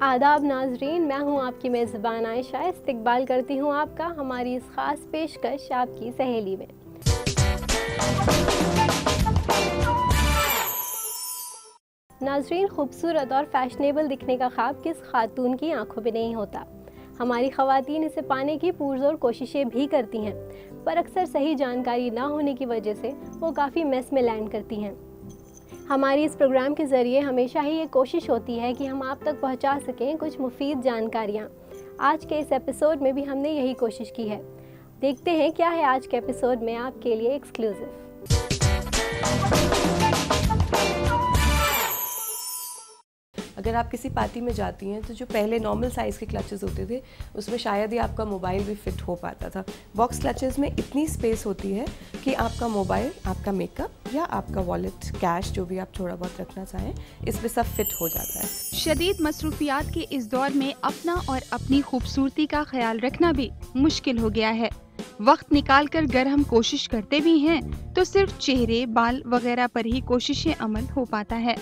आदाब नाजरीन, मैं हूं आपकी मेज़बान आयशा। इस्तकबाल करती हूं आपका हमारी इस ख़ास पेशकश आपकी सहेली में। नाजरीन, खूबसूरत और फैशनेबल दिखने का ख्वाब किस खातून की आंखों में नहीं होता। हमारी ख़वातीन इसे पाने की पुरज़ोर कोशिशें भी करती हैं, पर अक्सर सही जानकारी ना होने की वजह से वो काफ़ी मेस में लैंड करती हैं। हमारी इस प्रोग्राम के ज़रिए हमेशा ही ये कोशिश होती है कि हम आप तक पहुंचा सकें कुछ मुफीद जानकारियाँ। आज के इस एपिसोड में भी हमने यही कोशिश की है। देखते हैं क्या है आज के एपिसोड में आपके लिए एक्सक्लूसिव। अगर आप किसी पार्टी में जाती हैं तो जो पहले नॉर्मल साइज़ के क्लचेस होते थे उसमें शायद ही आपका मोबाइल भी फिट हो पाता था। बॉक्स क्लचेस में इतनी स्पेस होती है कि आपका मोबाइल, आपका मेकअप या आपका वॉलेट, कैश जो भी आप थोड़ा बहुत रखना चाहें, इसमें सब फिट हो जाता है। शदीद मसरूफियात के इस दौर में अपना और अपनी खूबसूरती का ख्याल रखना भी मुश्किल हो गया है। वक्त निकाल कर अगर हम कोशिश करते भी हैं तो सिर्फ चेहरे, बाल वगैरह पर ही कोशिशें अमल हो पाता है।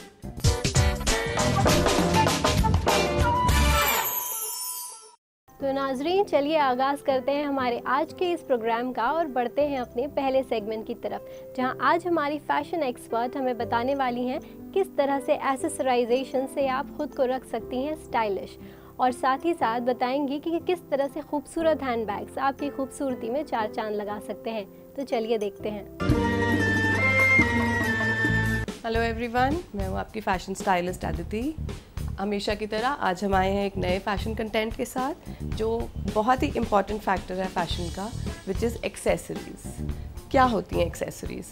तो नाजरीन, चलिए आगाज़ करते हैं हमारे आज के इस प्रोग्राम का और बढ़ते हैं अपने पहले सेगमेंट की तरफ, जहां आज हमारी फैशन एक्सपर्ट हमें बताने वाली हैं किस तरह से एसेसराइजेशन से आप खुद को रख सकती हैं स्टाइलिश, और साथ ही साथ बताएंगी कि किस तरह से खूबसूरत हैंडबैग्स आपकी खूबसूरती में चार चांद लगा सकते हैं। तो चलिए देखते हैं। हेलो एवरीवन, मैं हूँ आपकी फ़ैशन स्टाइलिस्ट अदिति। हमेशा की तरह आज हम आए हैं एक नए फैशन कंटेंट के साथ जो बहुत ही इम्पॉर्टेंट फैक्टर है फैशन का, विच इज़ एक्सेसरीज़। क्या होती हैं एक्सेसरीज़?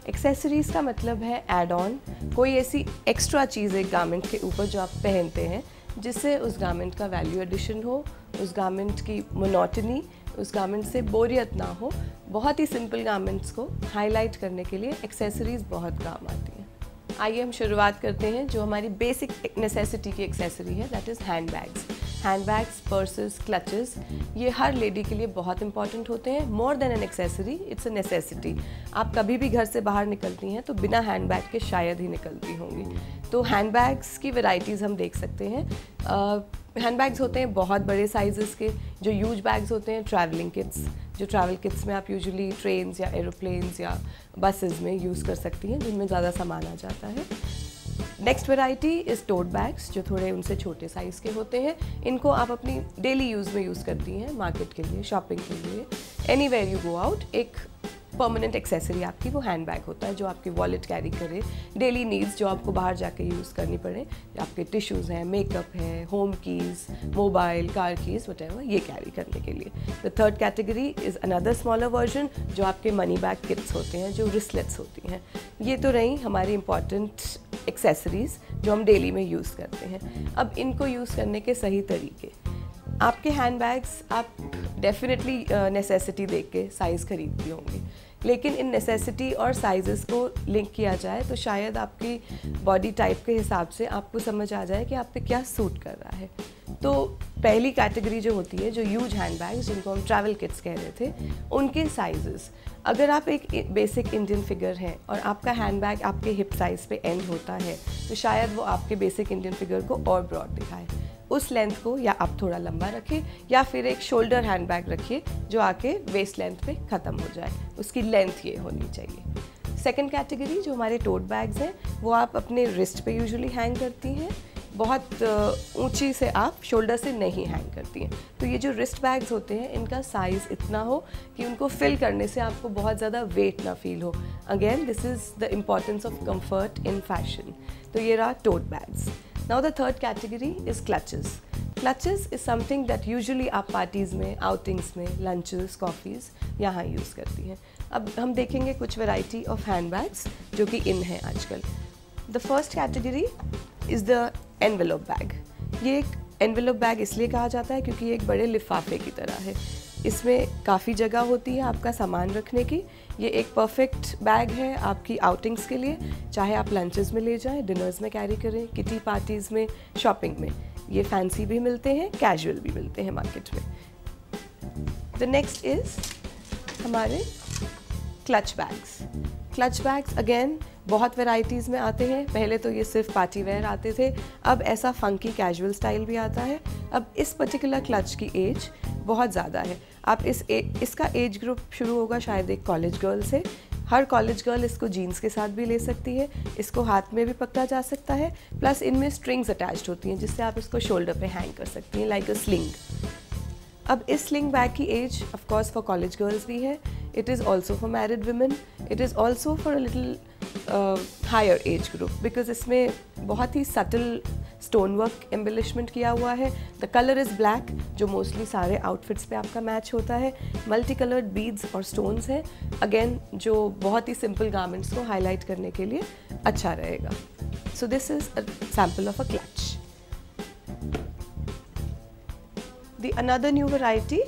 एक्सेसरीज़ का मतलब है ऐड ऑन, कोई ऐसी एक्स्ट्रा चीज़ एक गारमेंट के ऊपर जो आप पहनते हैं जिससे उस गारमेंट का वैल्यू एडिशन हो, उस गारमेंट की मोनोटनी, उस गारमेंट से बोरियत ना हो। बहुत ही सिंपल गारमेंट्स को हाईलाइट करने के लिए एक्सेसरीज़ बहुत काम आती हैं। आइए हम शुरुआत करते हैं जो हमारी बेसिक नेसेसिटी की एक्सेसरी है, that is handbags. Handbags, purses, clutches, ये हर लेडी के लिए बहुत इंपॉर्टेंट होते हैं। More than an accessory, it's a necessity. आप कभी भी घर से बाहर निकलती हैं तो बिना हैंडबैग के शायद ही निकलती होंगी। तो हैंडबैग्स की वैराइटीज़ हम देख सकते हैं। हैंडबैग्स होते हैं बहुत बड़े साइज़ेस के, जो यूज बैग्स होते हैं ट्रैवलिंग किट्स, जो ट्रैवल किट्स में आप यूजुअली ट्रेन्स या एरोप्लेन्स या बसेस में यूज़ कर सकती हैं, जिनमें ज़्यादा सामान आ जाता है। Next variety is tote bags, जो थोड़े उनसे छोटे साइज़ के होते हैं। इनको आप अपनी डेली यूज़ में यूज़ करती हैं, मार्केट के लिए, शॉपिंग के लिए, एनीवेयर यू गो आउट। एक परमानेंट एक्सेसरी आपकी वो हैंड बैग होता है जो आपकी वॉलेट कैरी करे, डेली नीड्स जो आपको बाहर जाके यूज़ करनी पड़े, आपके टिश्यूज़ हैं, मेकअप है, home keys, mobile, car keys, whatever, ये कैरी करने के लिए। The third category is another smaller version, जो आपके मनी बैग किट्स होते हैं, जो रिस्लेट्स होती हैं। ये तो रही हमारी इंपॉर्टेंट एक्सेसरीज़ जो हम डेली में यूज़ करते हैं। अब इनको यूज़ करने के सही तरीके। आपके हैंडबैग्स आप डेफिनेटली नेसेसिटी देख के साइज़ खरीदती होंगी, लेकिन इन नेसेसिटी और साइज़ेस को लिंक किया जाए तो शायद आपकी बॉडी टाइप के हिसाब से आपको समझ आ जाए कि आप पे क्या सूट कर रहा है। तो पहली कैटेगरी जो होती है, जो यूज हैंडबैग्स जिनको हम ट्रैवल किट्स कह रहे थे, उनके साइजेस। अगर आप एक बेसिक इंडियन फिगर हैं और आपका हैंडबैग आपके हिप साइज़ पे एंड होता है तो शायद वो आपके बेसिक इंडियन फिगर को और ब्रॉड दिखाए। उस लेंथ को या आप थोड़ा लंबा रखें या फिर एक शोल्डर हैंडबैग रखिए जो आके वेस्ट लेंथ पे ख़त्म हो जाए, उसकी लेंथ ये होनी चाहिए। सेकंड कैटेगरी जो हमारे टोट बैग्स हैं, वो आप अपने रिस्ट पे यूजुअली हैंग करती हैं, बहुत ऊंची से आप शोल्डर से नहीं हैंग करती हैं। तो ये जो रिस्ट बैग्स होते हैं, इनका साइज़ इतना हो कि उनको फिल करने से आपको बहुत ज़्यादा वेट ना फील हो। Again this is the importance of comfort in fashion. तो ये रहा टोट bags. Now the third category is clutches. Clutches is something that usually आप पार्टीज़ में, आउटिंग्स में, लंचेस, कॉफ़ीज़ यहाँ यूज़ करती हैं। अब हम देखेंगे कुछ वैरायटी ऑफ हैंडबैग्स जो कि इन हैं आजकल। The first category is the envelope bag. ये एक एनवेलप बैग इसलिए कहा जाता है क्योंकि ये एक बड़े लिफाफे की तरह है। इसमें काफ़ी जगह होती है आपका सामान रखने की। ये एक परफेक्ट बैग है आपकी आउटिंग्स के लिए, चाहे आप लंचेस में ले जाएं, डिनर्स में कैरी करें, किटी पार्टीज़ में, शॉपिंग में। ये फैंसी भी मिलते हैं, कैजुअल भी मिलते हैं मार्केट में। द नेक्स्ट इज़ हमारे clutch bags. Clutch bags again बहुत वैरायटीज़ में आते हैं। पहले तो ये सिर्फ पार्टी वेयर आते थे, अब ऐसा फंकी कैजुअल स्टाइल भी आता है। अब इस पर्टिकुलर क्लच की एज बहुत ज़्यादा है। आप इसका एज ग्रुप शुरू होगा शायद एक कॉलेज गर्ल से। हर कॉलेज गर्ल इसको जीन्स के साथ भी ले सकती है, इसको हाथ में भी पकड़ा जा सकता है, प्लस इनमें स्ट्रिंग्स अटैच्ड होती हैं जिससे आप इसको शोल्डर पे हैंग कर सकती हैं लाइक अ स्लिंग। अब इस स्लिंग बैग की age of course for college girls भी है, it is also for married women, it is also for a little higher age group because इसमें बहुत ही सटल स्टोन वर्क एम्बिलिशमेंट किया हुआ है। द कलर इज़ ब्लैक जो मोस्टली सारे आउटफिट्स पे आपका मैच होता है। मल्टी कलर्ड बीड्स और स्टोन्स हैं अगेन जो बहुत ही सिंपल गारमेंट्स को हाईलाइट करने के लिए अच्छा रहेगा। So this is a sample of a clutch. The another new variety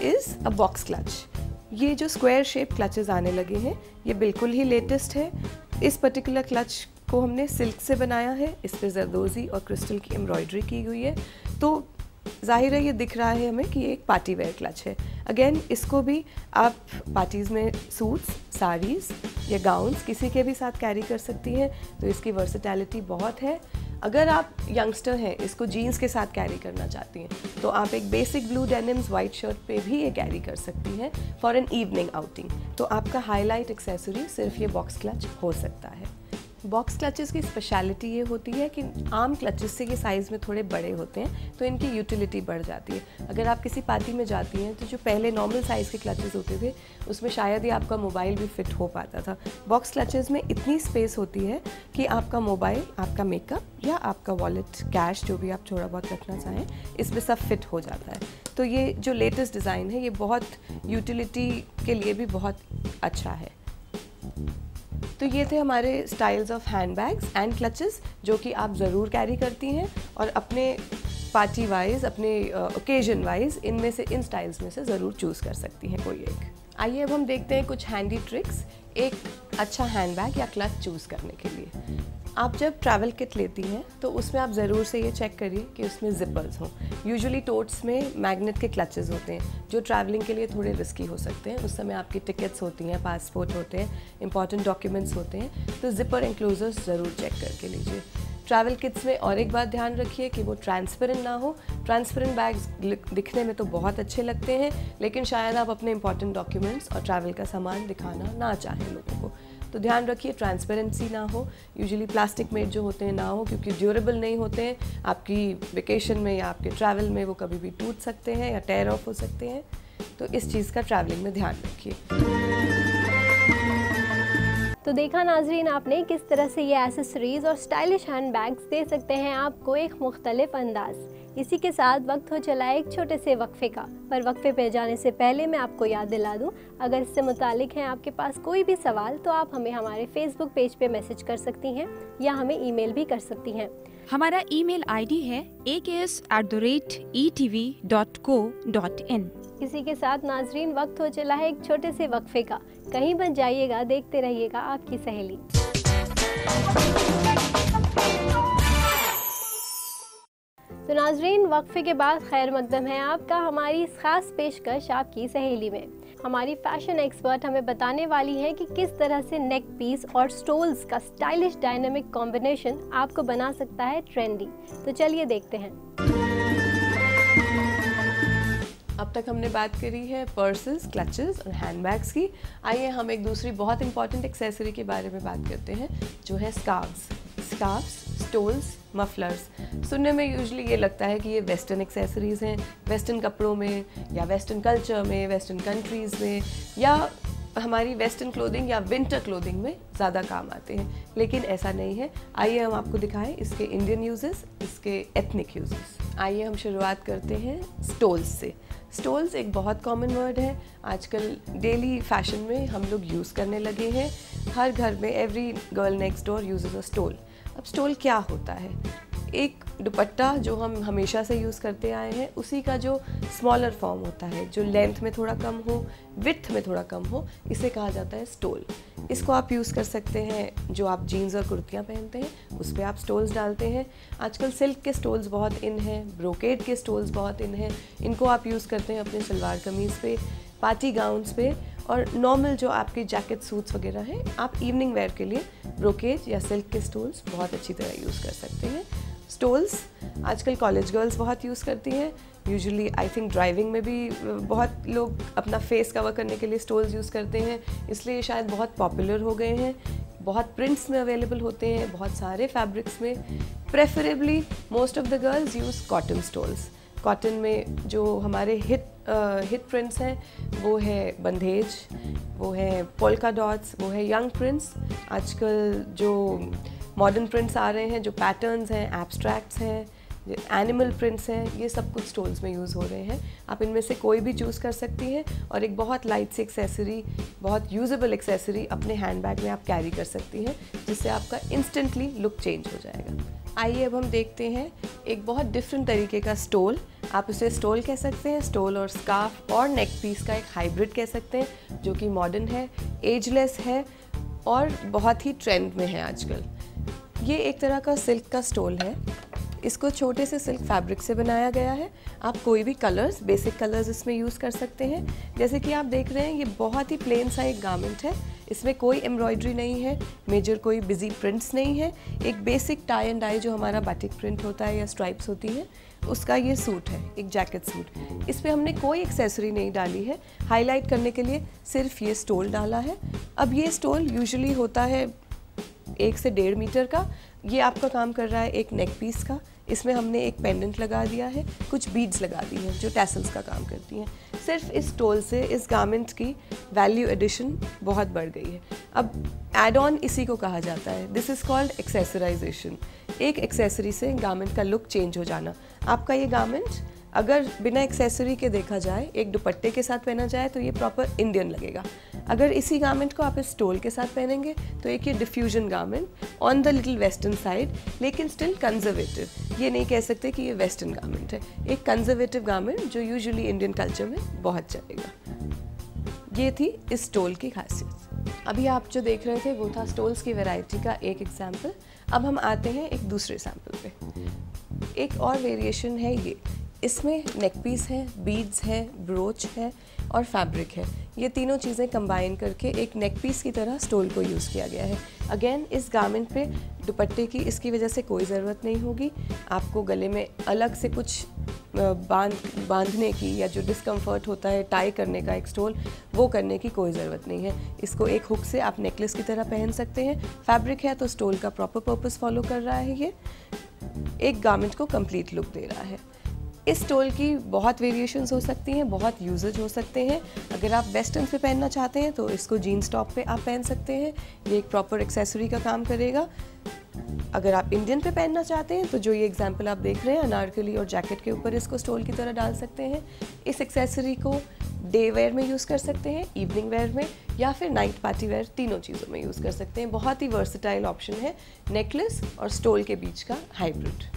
is a box clutch. ये जो स्क्वायर शेप क्लचेस आने लगे हैं ये बिल्कुल ही लेटेस्ट है। इस पर्टिकुलर क्लच को हमने सिल्क से बनाया है, इस पर जरदोजी और क्रिस्टल की एम्ब्रॉयडरी की हुई है, तो जाहिर है ये दिख रहा है हमें कि ये एक पार्टी वेयर क्लच है। अगेन इसको भी आप पार्टीज़ में सूट्स, साड़ीज़ या गाउन्स किसी के भी साथ कैरी कर सकती हैं, तो इसकी वर्सेटैलिटी बहुत है। अगर आप यंगस्टर हैं, इसको जीन्स के साथ कैरी करना चाहती हैं तो आप एक basic blue denims white shirt पे भी ये कैरी कर सकती हैं फॉर एन इवनिंग आउटिंग। तो आपका हाईलाइट एक्सेसरी सिर्फ ये बॉक्स क्लच हो सकता है। बॉक्स क्लचेस की स्पेशलिटी ये होती है कि आम क्लचेस से ये साइज़ में थोड़े बड़े होते हैं तो इनकी यूटिलिटी बढ़ जाती है। अगर आप किसी पार्टी में जाती हैं तो जो पहले नॉर्मल साइज़ के क्लचेस होते थे उसमें शायद ही आपका मोबाइल भी फिट हो पाता था। बॉक्स क्लचेस में इतनी स्पेस होती है कि आपका मोबाइल, आपका मेकअप या आपका वॉलेट, कैश जो भी आप थोड़ा बहुत रखना चाहें इसमें सब फिट हो जाता है। तो ये जो लेटेस्ट डिज़ाइन है ये बहुत यूटिलिटी के लिए भी बहुत अच्छा है। तो ये थे हमारे styles of hand bags and clutches जो कि आप ज़रूर कैरी करती हैं और अपने पार्टी वाइज, अपने ओकेजन वाइज इनमें से, इन स्टाइल्स में से ज़रूर चूज़ कर सकती हैं कोई एक। आइए अब हम देखते हैं कुछ हैंडी ट्रिक्स एक अच्छा हैंड बैग या क्लच चूज़ करने के लिए। आप जब ट्रैवल किट लेती हैं तो उसमें आप ज़रूर से ये चेक करिए कि उसमें जिपर्स हों। यूजुअली टोट्स में मैग्नेट के क्लचेस होते हैं जो ट्रैवलिंग के लिए थोड़े रिस्की हो सकते हैं। उस समय आपकी टिकट्स होती हैं, पासपोर्ट होते हैं, इंपॉर्टेंट डॉक्यूमेंट्स होते हैं, तो जिपर एंक्लोजर्स ज़रूर चेक करके लीजिए। ट्रैवल किट्स में और एक बात ध्यान रखिए कि वो ट्रांसपेरेंट ना हो। ट्रांसपेरेंट बैग्स दिखने में तो बहुत अच्छे लगते हैं लेकिन शायद आप अपने इंपॉर्टेंट डॉक्यूमेंट्स और ट्रैवल का सामान दिखाना ना चाहें लोगों को, तो ध्यान रखिए ट्रांसपेरेंसी ना हो। यूजुअली प्लास्टिक मेड जो होते हैं ना हो क्योंकि ड्यूरेबल नहीं होते हैं। आपकी वेकेशन में या आपके ट्रैवल में वो कभी भी टूट सकते हैं या टेयर ऑफ हो सकते हैं, तो इस चीज़ का ट्रैवलिंग में ध्यान रखिए। तो देखा नाजरीन आपने किस तरह से ये एसेसरीज और स्टाइलिश हैंड बैग्स दे सकते हैं आपको एक मुख्तलिफ अंदाज। इसी के साथ वक्त हो चला है एक छोटे से वक्फे का, पर वक्फे पे जाने से पहले मैं आपको याद दिला दूं, अगर इससे मुतालिक हैं आपके पास कोई भी सवाल तो आप हमें हमारे फेसबुक पेज पे मैसेज कर सकती हैं या हमें ईमेल भी कर सकती हैं। हमारा ईमेल आईडी है aks@etv.co.in। इसी के साथ नाजरीन वक्त हो चला है एक छोटे से वक्फे का, कहीं मत जाइएगा, देखते रहिएगा आपकी सहेली। तो नाजरीन वक्फे के बाद खैर मकदम है आपका हमारी इस खास पेशकश आपकी सहेली में। हमारी फैशन एक्सपर्ट हमें बताने वाली है कि किस तरह से नेक पीस और स्टोल्स का स्टाइलिश डायनामिक कॉम्बिनेशन आपको बना सकता है ट्रेंडी। तो चलिए देखते हैं। अब तक हमने बात करी है पर्सेस, क्लचेस और हैंडबैग्स की। आइए हम एक दूसरी बहुत इंपॉर्टेंट एक्सेसरी के बारे में बात करते हैं जो है स्कार्फ्स। Scarfs, stoles, mufflers. सुनने में यूजुअली ये लगता है कि ये वेस्टर्न एक्सेसरीज़ हैं, वेस्टर्न कपड़ों में या वेस्टर्न कल्चर में, वेस्टर्न कंट्रीज़ में या हमारी वेस्टर्न क्लोथिंग या विंटर क्लोथिंग में ज़्यादा काम आते हैं, लेकिन ऐसा नहीं है। आइए हम आपको दिखाएं इसके इंडियन यूजेस, इसके एथनिक यूजेस। आइए हम शुरुआत करते हैं स्टोल्स से। स्टोल्स एक बहुत कॉमन वर्ड है, आजकल डेली फैशन में हम लोग यूज़ करने लगे हैं। हर घर में every girl next door uses a stole. अब स्टोल क्या होता है? एक दुपट्टा जो हम हमेशा से यूज़ करते आए हैं उसी का जो स्मॉलर फॉर्म होता है, जो लेंथ में थोड़ा कम हो, विड्थ में थोड़ा कम हो, इसे कहा जाता है स्टोल। इसको आप यूज़ कर सकते हैं जो आप जीन्स और कुर्तियाँ पहनते हैं उस पर आप स्टोल्स डालते हैं। आजकल सिल्क के स्टोल्स बहुत इन हैं, ब्रोकेड के स्टोल्स बहुत इन हैं, इनको आप यूज़ करते हैं अपने सलवार कमीज़ पे, पार्टी गाउन्स पे और नॉर्मल जो आपके जैकेट सूट्स वगैरह हैं, आप इवनिंग वेयर के लिए ब्रोकेज या सिल्क के स्टोल्स बहुत अच्छी तरह यूज़ कर सकते हैं। स्टोल्स आजकल कॉलेज गर्ल्स बहुत यूज़ करती हैं। यूजुअली आई थिंक ड्राइविंग में भी बहुत लोग अपना फेस कवर करने के लिए स्टोल्स यूज़ करते हैं, इसलिए शायद बहुत पॉपुलर हो गए हैं। बहुत प्रिंट्स में अवेलेबल होते हैं, बहुत सारे फैब्रिक्स में। Preferably most of the girls use cotton stoles. Cotton में जो हमारे हिट प्रिंट्स हैं वो है बंधेज, वो है पोल्का डॉट्स, वो है यंग प्रिंट्स। आजकल जो मॉडर्न प्रिंट्स आ रहे हैं, जो पैटर्न्स हैं, एब्स्ट्रैक्ट्स हैं, एनिमल प्रिंट्स हैं, ये सब कुछ स्टोल्स में यूज़ हो रहे हैं। आप इनमें से कोई भी चूज़ कर सकती हैं और एक बहुत लाइट सी एक्सेसरी, बहुत यूजेबल एक्सेसरी अपने हैंडबैग में आप कैरी कर सकती हैं, जिससे आपका इंस्टेंटली लुक चेंज हो जाएगा। आइए अब हम देखते हैं एक बहुत डिफरेंट तरीके का स्टोल। आप उसे स्टोल कह सकते हैं, स्टोल और स्कार्फ और नेक पीस का एक हाइब्रिड कह सकते हैं, जो कि मॉडर्न है, एजलेस है और बहुत ही ट्रेंड में है आजकल। ये एक तरह का सिल्क का स्टोल है। इसको छोटे से सिल्क फैब्रिक से बनाया गया है। आप कोई भी कलर्स, बेसिक कलर्स इसमें यूज़ कर सकते हैं। जैसे कि आप देख रहे हैं, ये बहुत ही प्लेन सा एक गारमेंट है। इसमें कोई एम्ब्रॉयडरी नहीं है, मेजर कोई बिजी प्रिंट्स नहीं है। एक बेसिक टाई एंड डाई जो हमारा बाटिक प्रिंट होता है या स्ट्राइप्स होती हैं, उसका ये सूट है, एक जैकेट सूट। इस पर हमने कोई एक्सेसरी नहीं डाली है। हाईलाइट करने के लिए सिर्फ ये स्टोल डाला है। अब ये स्टोल यूजुअली होता है 1 से 1.5 मीटर का। ये आपका काम कर रहा है एक नेक पीस का। इसमें हमने एक पेंडेंट लगा दिया है, कुछ बीड्स लगा दी हैं जो टैसल्स का काम करती हैं। सिर्फ इस स्टोल से इस गारमेंट की वैल्यू एडिशन बहुत बढ़ गई है। अब एड ऑन इसी को कहा जाता है, दिस इज़ कॉल्ड एक्सेसराइजेशन। एक एक्सेसरी से गारमेंट का लुक चेंज हो जाना। आपका ये गारमेंट अगर बिना एक्सेसरी के देखा जाए, एक दुपट्टे के साथ पहना जाए, तो ये प्रॉपर इंडियन लगेगा। अगर इसी गारमेंट को आप इस स्टोल के साथ पहनेंगे तो एक ये diffusion garment on the little western side, लेकिन स्टिल कंजर्वेटिव। ये नहीं कह सकते कि ये वेस्टर्न गारमेंट है, एक कंजर्वेटिव गारमेंट जो यूजुअली इंडियन कल्चर में बहुत चलेगा। ये थी इस स्टोल की खासियत। अभी आप जो देख रहे थे वो था स्टोल्स की वैरायटी का एक एग्जाम्पल। अब हम आते हैं एक दूसरे सैम्पल पे। एक और वेरिएशन है ये। इसमें नेक पीस है, बीड्स है, ब्रोच है और फैब्रिक है। ये तीनों चीज़ें कंबाइन करके एक नेक पीस की तरह स्टोल को यूज़ किया गया है। अगेन इस गारमेंट पे दुपट्टे की इसकी वजह से कोई ज़रूरत नहीं होगी। आपको गले में अलग से कुछ बांधने की या जो डिस्कम्फर्ट होता है टाई करने का एक स्टोल, वो करने की कोई ज़रूरत नहीं है। इसको एक हुक से आप नेकलेस की तरह पहन सकते हैं। फैब्रिक है तो स्टोल का प्रॉपर पर्पस फॉलो कर रहा है। ये एक गारमेंट को कंप्लीट लुक दे रहा है। इस स्टोल की बहुत वेरिएशंस हो सकती हैं, बहुत यूजेज हो सकते हैं। अगर आप वेस्टर्न पे पहनना चाहते हैं तो इसको जीन्स टॉप पे आप पहन सकते हैं, ये एक प्रॉपर एक्सेसरी का काम करेगा। अगर आप इंडियन पे पहनना चाहते हैं तो जो ये एग्जांपल आप देख रहे हैं, अनारकली और जैकेट के ऊपर इसको स्टोल की तरह डाल सकते हैं। इस एक्सेसरी को डे वेयर में यूज़ कर सकते हैं, इवनिंग वेयर में, या फिर नाइट पार्टी वेयर, तीनों चीज़ों में यूज़ कर सकते हैं। बहुत ही वर्सेटाइल ऑप्शन है नेकलेस और स्टोल के बीच का हाइब्रिड।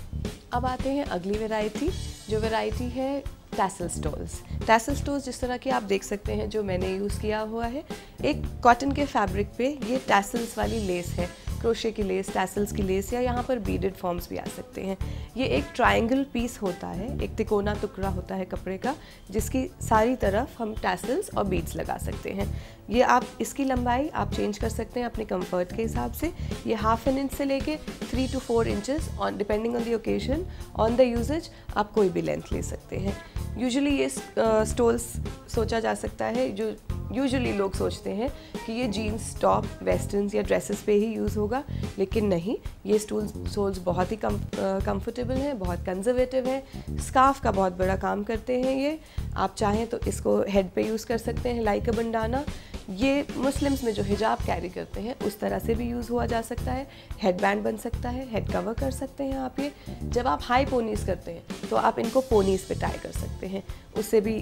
अब आते हैं अगली वैरायटी, जो वैरायटी है टैसल स्टोल्स। टैसल स्टोल्स जिस तरह के आप देख सकते हैं जो मैंने यूज़ किया हुआ है, एक कॉटन के फैब्रिक पे ये टैसल्स वाली लेस है, क्रोशे की लेस, टैसल्स की लेस, या यहाँ पर बीडेड फॉर्म्स भी आ सकते हैं। ये एक ट्रायंगल पीस होता है, एक तिकोना टुकड़ा होता है कपड़े का, जिसकी सारी तरफ हम टैसल्स और बीड्स लगा सकते हैं। ये आप इसकी लंबाई आप चेंज कर सकते हैं अपने कंफर्ट के हिसाब से। ये 1/2 इंच से लेके 3 to 4 inches on depending on the occasion, on the usage, आप कोई भी लेंथ ले सकते हैं। यूजुअली ये स्टोल्स सोचा जा सकता है, जो यूजुअली लोग सोचते हैं कि ये जीन्स टॉप, वेस्टर्न्स या ड्रेसेस पे ही यूज़ होगा, लेकिन नहीं, ये स्टोल्स बहुत ही कंफर्टेबल हैं, बहुत कंजर्वेटिव हैं। स्कार्फ का बहुत बड़ा काम करते हैं ये। आप चाहें तो इसको हेड पे यूज़ कर सकते हैं लाइक अ बंडाना। ये मुस्लिम्स में जो हिजाब कैरी करते हैं उस तरह से भी यूज़ हुआ जा सकता है। हेड बैंड बन सकता है, हेड कवर कर सकते हैं आप ये। जब आप हाई पोनीज करते हैं तो आप इनको पोनीज पे टाई कर सकते हैं, उससे भी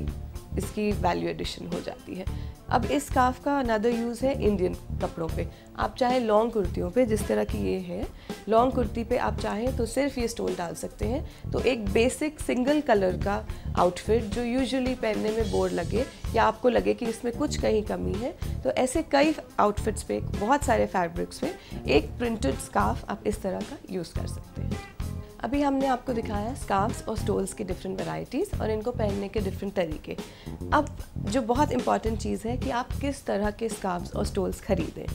इसकी वैल्यू एडिशन हो जाती है। अब इस स्कार्फ का अनदर यूज़ है इंडियन कपड़ों पे। आप चाहे लॉन्ग कुर्तियों पे, जिस तरह की ये है, लॉन्ग कुर्ती पे आप चाहें तो सिर्फ ये स्टोल डाल सकते हैं। तो एक बेसिक सिंगल कलर का आउटफिट जो यूजुअली पहनने में बोर लगे या आपको लगे कि इसमें कुछ कहीं कमी है, तो ऐसे कई आउटफिट्स पे, बहुत सारे फैब्रिक्स पे एक प्रिंटेड स्कार्फ आप इस तरह का यूज़ कर सकते हैं। अभी हमने आपको दिखाया स्कार्फ्स और स्टोल्स की डिफरेंट वैरायटीज़ और इनको पहनने के डिफरेंट तरीके। अब जो बहुत इंपॉर्टेंट चीज़ है कि आप किस तरह के स्कार्फ्स और स्टोल्स खरीदें।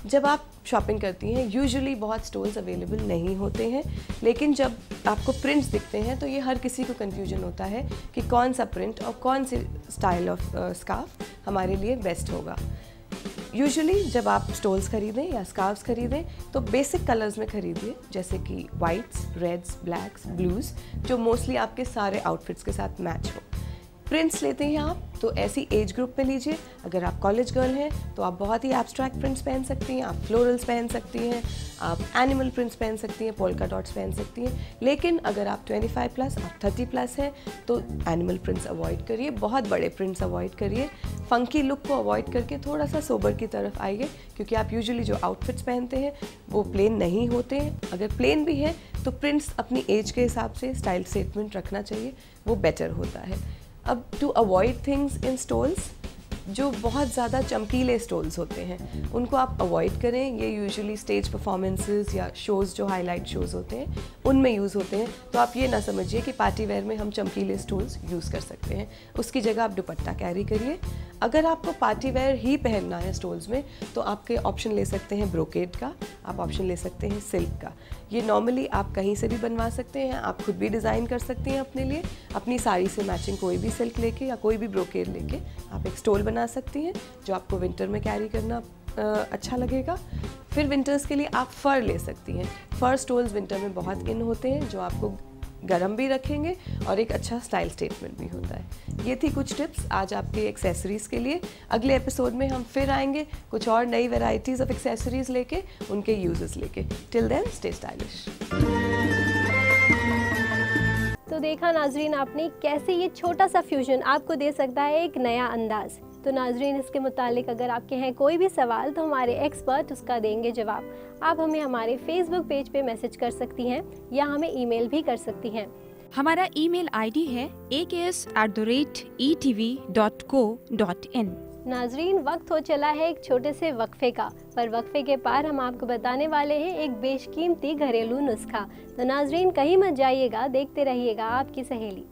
जब आप शॉपिंग करती हैं यूजुअली बहुत स्टोल्स अवेलेबल नहीं होते हैं, लेकिन जब आपको प्रिंट्स दिखते हैं तो ये हर किसी को कन्फ्यूजन होता है कि कौन सा प्रिंट और कौन सी स्टाइल ऑफ स्कार्फ हमारे लिए बेस्ट होगा। यूजुअली जब आप स्टोल्स खरीदें या स्कार्फ्स खरीदें तो बेसिक कलर्स में खरीदिए, जैसे कि वाइट्स, रेड्स, ब्लैक्स, ब्लूज़, जो मोस्टली आपके सारे आउटफिट्स के साथ मैच हो। प्रिंट्स लेते हैं आप तो ऐसी एज ग्रुप पे लीजिए। अगर आप कॉलेज गर्ल हैं तो आप बहुत ही एब्स्ट्रैक्ट प्रिंट्स पहन सकती हैं, आप फ्लोरल्स पहन सकती हैं, आप एनिमल प्रिंट्स पहन सकती हैं, पोल्का डॉट्स पहन सकती हैं। लेकिन अगर आप 25 प्लस, आप 30 प्लस हैं तो एनिमल प्रिंट्स अवॉइड करिए, बहुत बड़े प्रिंट्स अवॉइड करिए, फंकी लुक को अवॉइड करके थोड़ा सा सोबर की तरफ आइए, क्योंकि आप यूजुअली जो आउटफिट्स पहनते हैं वो प्लेन नहीं होते हैं। अगर प्लेन भी है तो प्रिंट्स अपनी एज के हिसाब से स्टाइल स्टेटमेंट रखना चाहिए, वो बेटर होता है। अब to avoid things in stoles, जो बहुत ज़्यादा चमकीले स्टोल्स होते हैं उनको आप अवॉइड करें। ये यूजुअली स्टेज परफॉर्मेंसेस या शोज़ जो हाईलाइट शोज़ होते हैं उनमें यूज़ होते हैं, तो आप ये ना समझिए कि पार्टी वेयर में हम चमकीले स्टोल्स यूज़ कर सकते हैं। उसकी जगह आप दुपट्टा कैरी करिए। अगर आपको पार्टी वेयर ही पहनना है स्टोल्स में तो आपके ऑप्शन ले सकते हैं ब्रोकेड का, आप ऑप्शन ले सकते हैं सिल्क का। ये नॉर्मली आप कहीं से भी बनवा सकते हैं, आप खुद भी डिज़ाइन कर सकती हैं अपने लिए। अपनी साड़ी से मैचिंग कोई भी सिल्क लेके या कोई भी ब्रोकेड लेके आप एक स्टोल बना सकती हैं, जो आपको विंटर में कैरी करना अच्छा लगेगा। फिर विंटर्स के लिए आप फ़र ले सकती हैं। फ़र स्टोल्स विंटर में बहुत इन होते हैं, जो आपको गर्म भी रखेंगे और एक अच्छा स्टाइल स्टेटमेंट भी होता है। ये थी कुछ टिप्स आज आपके एक्सेसरीज़ के लिए। अगले एपिसोड में हम फिर आएंगे कुछ और नई वैरायटीज़ ऑफ एक्सेसरीज़ लेके, उनके यूजेस लेके। Till then stay stylish. तो देखा नाजरीन आपने कैसे ये छोटा सा फ्यूजन आपको दे सकता है एक नया अंदाज। तो नाजरीन इसके मुतालिक अगर आपके हैं कोई भी सवाल तो हमारे एक्सपर्ट उसका देंगे जवाब। आप हमें हमारे फेसबुक पेज पे मैसेज कर सकती हैं या हमें ईमेल भी कर सकती हैं। हमारा ईमेल आईडी है aks@etv.co.in। नाजरीन वक्त हो चला है एक छोटे से वक्फे का, पर वक्फे के पार हम आपको बताने वाले हैं एक बेशकीमती घरेलू नुस्खा। तो नाजरीन कहीं मत जाइएगा, देखते रहिएगा आपकी सहेली।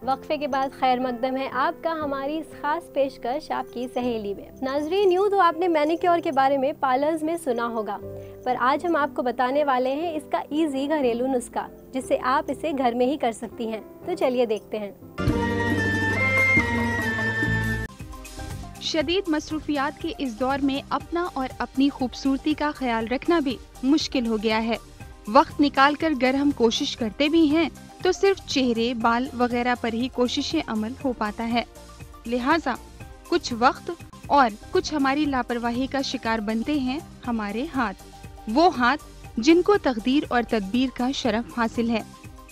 वक्फे के बाद खैर मकदम है आपका हमारी इस खास पेशकश आपकी सहेली में। नाजरीन यूँ तो आपने मैनिक्योर के बारे में पार्लर्स में सुना होगा, पर आज हम आपको बताने वाले हैं इसका इजी घरेलू नुस्खा, जिससे आप इसे घर में ही कर सकती हैं। तो चलिए देखते हैं। शदीद मसरूफियात के इस दौर में अपना और अपनी खूबसूरती का ख्याल रखना भी मुश्किल हो गया है। वक्त निकाल कर अगर हम कोशिश करते भी हैं तो सिर्फ चेहरे, बाल वगैरह पर ही कोशिशें अमल हो पाता है। लिहाजा कुछ वक्त और कुछ हमारी लापरवाही का शिकार बनते हैं हमारे हाथ, वो हाथ जिनको तकदीर और तदबीर का शरफ हासिल है।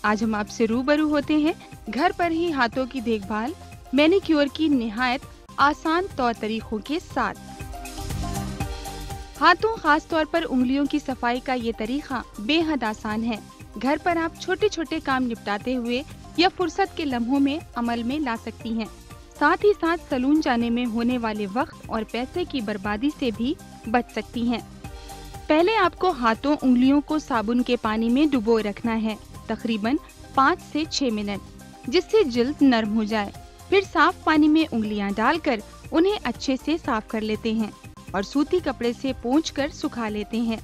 आज हम आपसे रूबरू होते हैं घर पर ही हाथों की देखभाल मैनिक्योर की निहायत आसान तौर तरीकों के साथ। हाथों खास तौर पर उंगलियों की सफाई का ये तरीका बेहद आसान है। घर पर आप छोटे छोटे काम निपटाते हुए या फुर्सत के लम्हों में अमल में ला सकती हैं। साथ ही साथ सैलून जाने में होने वाले वक्त और पैसे की बर्बादी से भी बच सकती हैं। पहले आपको हाथों उंगलियों को साबुन के पानी में डुबोए रखना है तकरीबन 5 से 6 मिनट, जिससे जिल्द नरम हो जाए। फिर साफ पानी में उंगलियां डालकर उन्हें अच्छे से साफ कर लेते हैं और सूती कपड़े से पोंछकर सुखा लेते हैं।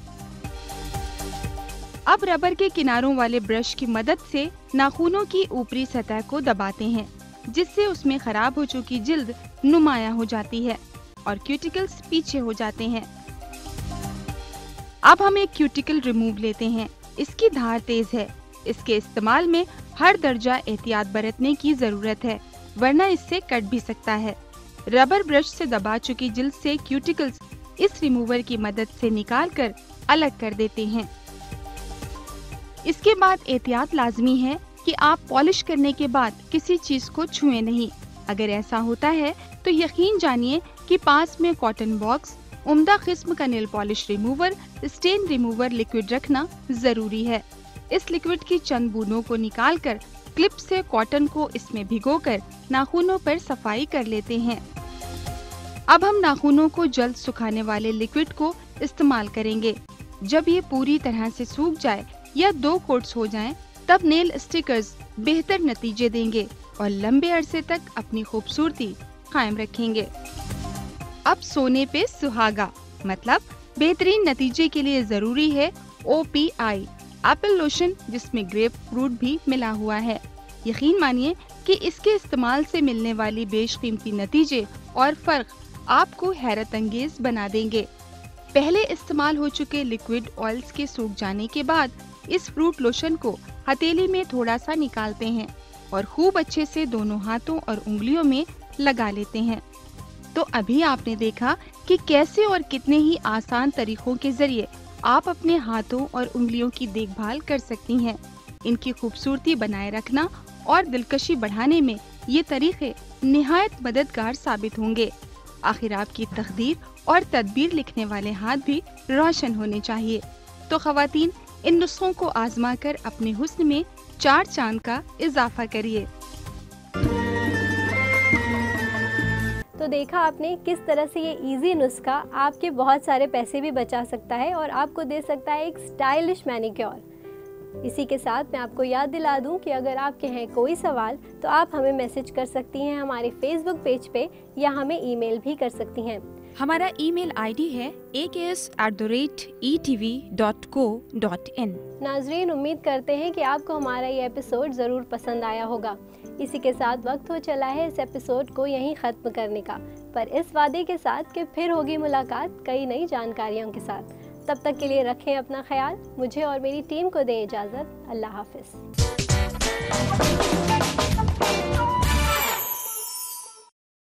अब रबर के किनारों वाले ब्रश की मदद से नाखूनों की ऊपरी सतह को दबाते हैं, जिससे उसमें खराब हो चुकी जिल्द नुमाया हो जाती है और क्यूटिकल्स पीछे हो जाते हैं। अब हम एक क्यूटिकल रिमूव लेते हैं। इसकी धार तेज है, इसके इस्तेमाल में हर दर्जा एहतियात बरतने की जरूरत है, वरना इससे कट भी सकता है। रबर ब्रश से दबा चुकी जिल्द से क्यूटिकल्स इस रिमूवर की मदद से निकालकर अलग कर देते हैं। इसके बाद एहतियात लाजमी है कि आप पॉलिश करने के बाद किसी चीज को छुएं नहीं। अगर ऐसा होता है तो यकीन जानिए कि पास में कॉटन बॉक्स, उम्दा किस्म का nail polish remover, stain remover liquid रखना जरूरी है। इस लिक्विड की चंद बूंदों को निकालकर क्लिप से कॉटन को इसमें भिगोकर नाखूनों पर सफाई कर लेते हैं। अब हम नाखूनों को जल्द सुखाने वाले लिक्विड को इस्तेमाल करेंगे। जब ये पूरी तरह से सूख जाए या 2 कोट्स हो जाएं, तब नेल स्टिकर्स बेहतर नतीजे देंगे और लंबे अरसे तक अपनी खूबसूरती कायम रखेंगे। अब सोने पे सुहागा मतलब बेहतरीन नतीजे के लिए जरूरी है OPI एप्पल लोशन, जिसमें ग्रेप फ्रूट भी मिला हुआ है। यकीन मानिए कि इसके इस्तेमाल से मिलने वाली बेशकीमती नतीजे और फर्क आपको हैरत अंगेज बना देंगे। पहले इस्तेमाल हो चुके लिक्विड ऑयल्स के सूख जाने के बाद इस फ्रूट लोशन को हथेली में थोड़ा सा निकालते हैं और खूब अच्छे से दोनों हाथों और उंगलियों में लगा लेते हैं। तो अभी आपने देखा कि कैसे और कितने ही आसान तरीकों के जरिए आप अपने हाथों और उंगलियों की देखभाल कर सकती हैं। इनकी खूबसूरती बनाए रखना और दिलकशी बढ़ाने में ये तरीके निहायत मददगार साबित होंगे। आखिर आपकी तकदीर और तदबीर लिखने वाले हाथ भी रोशन होने चाहिए। तो खवातीन, इन नुस्खों को आजमा कर अपने हुस्न में 4 चांद का इजाफा करिए। तो देखा आपने किस तरह से ये इजी नुस्खा आपके बहुत सारे पैसे भी बचा सकता है और आपको दे सकता है एक स्टाइलिश मैनिक्योर। इसी के साथ मैं आपको याद दिला दूं कि अगर आपके हैं कोई सवाल तो आप हमें मैसेज कर सकती हैं हमारे फेसबुक पेज पे या हमें ईमेल भी कर सकती हैं। हमारा ईमेल आईडी है aks@etv.co.in। नाजरीन, उम्मीद करते हैं कि आपको हमारा ये एपिसोड ज़रूर पसंद आया होगा। इसी के साथ वक्त हो चला है इस एपिसोड को यहीं ख़त्म करने का, पर इस वादे के साथ कि फिर होगी मुलाकात कई नई जानकारियों के साथ। तब तक के लिए रखें अपना ख्याल। मुझे और मेरी टीम को दें इजाज़त। अल्लाह हाफ़िज़।